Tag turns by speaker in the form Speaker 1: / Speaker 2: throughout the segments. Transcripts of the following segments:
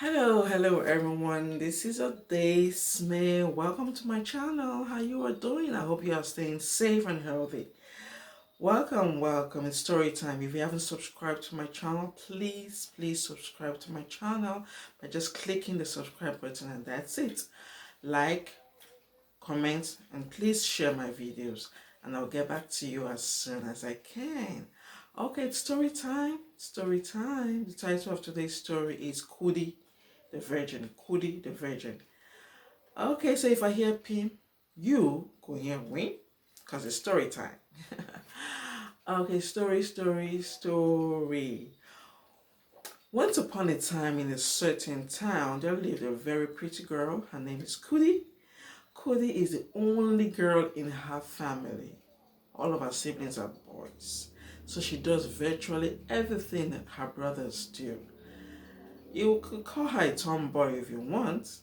Speaker 1: Hello everyone. This is OdesMay. Welcome to my channel. How you are doing? I hope you are staying safe and healthy. Welcome. It's story time. If you haven't subscribed to my channel, please subscribe to my channel by just clicking the subscribe button, and that's it. Like, comment, and please share my videos, and I'll get back to you as soon as I can. Okay, it's story time. Story time. The title of today's story is Kudi the Virgin. Kudi the Virgin. Okay, so if I hear Pim, you go hear me, because it's story time. Okay, story. Once upon a time in a certain town, there lived a very pretty girl. Her name is Kudi. Kudi is the only girl in her family. All of her siblings are boys. So she does virtually everything that her brothers do. You could call her a tomboy if you want,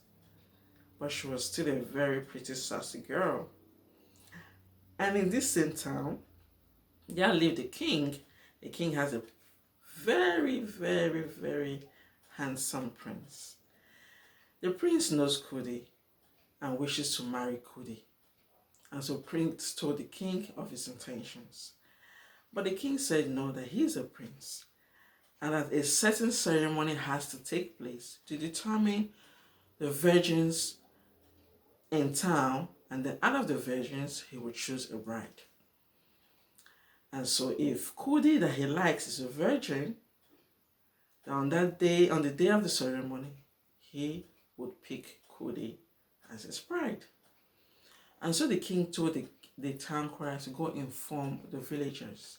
Speaker 1: but she was still a very pretty, sassy girl. And in this same town, there lived a king. The king has a very handsome prince. The prince knows Kudi and wishes to marry Kudi. And so Prince told the king of his intentions. But the king said no, that he is a prince, and that a certain ceremony has to take place to determine the virgins in town, and then out of the virgins he would choose a bride. And so if Kudi that he likes is a virgin, then on that day, on the day of the ceremony, he would pick Kudi as his bride. And so the king told the town crier to go inform the villagers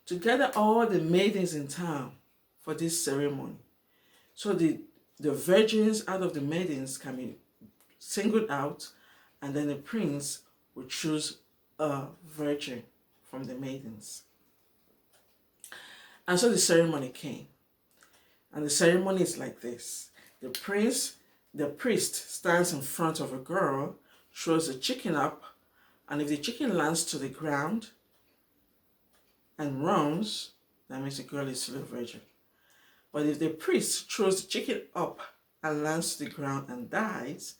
Speaker 1: to gather all the maidens in town for this ceremony. So the virgins out of the maidens can be singled out, and then the prince would choose a virgin from the maidens. And so the ceremony came. And the ceremony is like this. The priest stands in front of a girl, throws the chicken up, and if the chicken lands to the ground and runs, that means the girl is still a virgin. But if the priest throws the chicken up and lands to the ground and dies,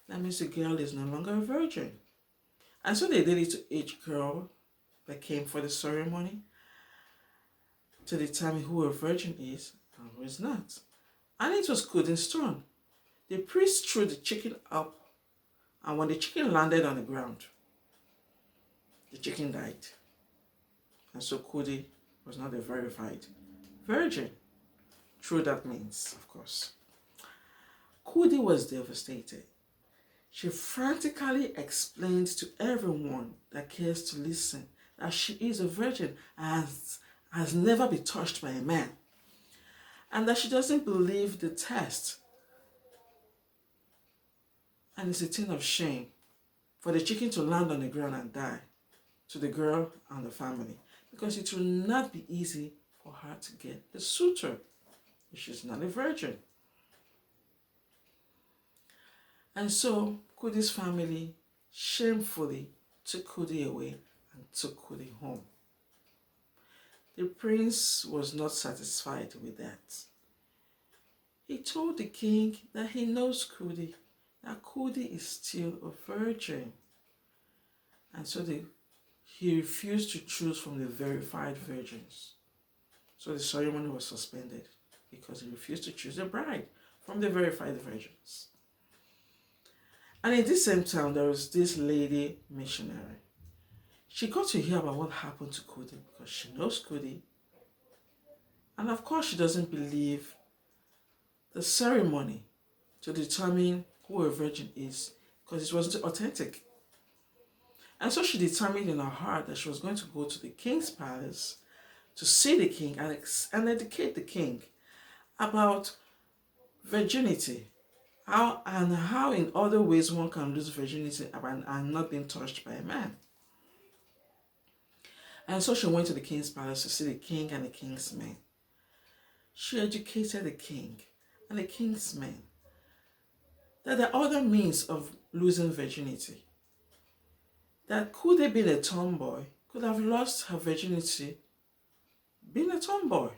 Speaker 1: that means the girl is no longer a virgin. And so they did it to each girl that came for the ceremony to determine who a virgin is and who is not. And it was Kudi's turn. The priest threw the chicken up, and when the chicken landed on the ground, the chicken died. And so Kudi was not a verified virgin. True, that means, of course. Kudi was devastated. She frantically explained to everyone that cares to listen that she is a virgin and has never been touched by a man, and that she doesn't believe the test. And it's a thing of shame for the chicken to land on the ground and die to the girl and the family, because it will not be easy for her to get the suitor if she's not a virgin. And so Kudi's family shamefully took Kudi away and took Kudi home. The prince was not satisfied with that. He told the king that he knows Kudi, that Kudi is still a virgin. And so he refused to choose from the verified virgins. So the ceremony was suspended because he refused to choose a bride from the verified virgins. And in this same town, there was this lady missionary. She got to hear about what happened to Kudi because she knows Kudi. And of course, she doesn't believe the ceremony to determine who a virgin is because it wasn't authentic. And so she determined in her heart that she was going to go to the king's palace to see the king and educate the king about virginity. How in other ways one can lose virginity and not being touched by a man. And so she went to the king's palace to see the king and the king's men. She educated the king and the king's men that there are other means of losing virginity. That Kudi, being a tomboy, could have lost her virginity being a tomboy.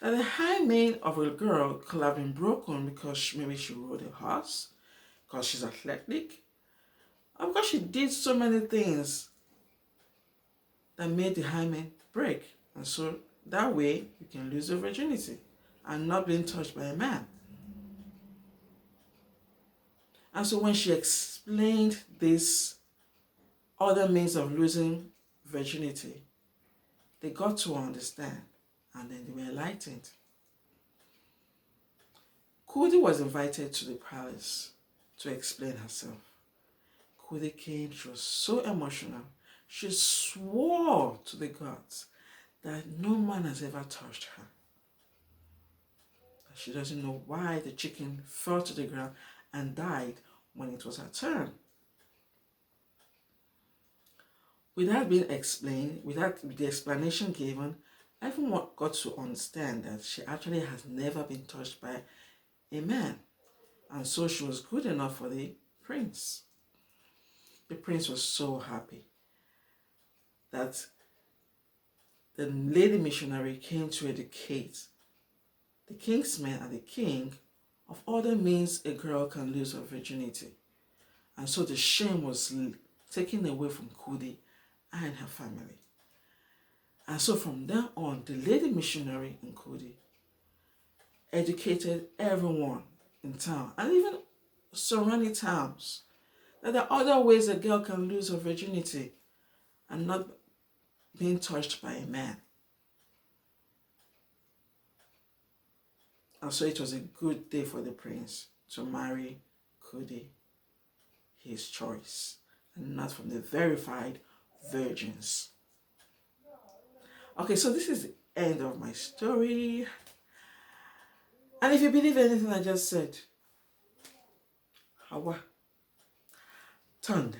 Speaker 1: that the hymen of a girl could have been broken because maybe she rode a horse, because she's athletic, or because she did so many things that made the hymen break. And so that way you can lose your virginity and not being touched by a man. And so when she explained this other means of losing virginity, they got to understand, and then they were enlightened. Kudi was invited to the palace to explain herself. Kudi came, she was so emotional. She swore to the gods that no man has ever touched her. She doesn't know why the chicken fell to the ground and died when it was her turn. With that being explained, with the explanation given, everyone got to understand that she actually has never been touched by a man. And so she was good enough for the prince. The prince was so happy that the lady missionary came to educate the king's men and the king of other means a girl can lose her virginity. And so the shame was taken away from Kudi and her family. And so from then on, the lady missionary in Kudi educated everyone in town and even surrounding towns that there are other ways a girl can lose her virginity and not being touched by a man. And so it was a good day for the prince to marry Kudi, his choice, and not from the verified virgins. Okay, so this is the end of my story. And if you believe anything I just said, Hawa, turned.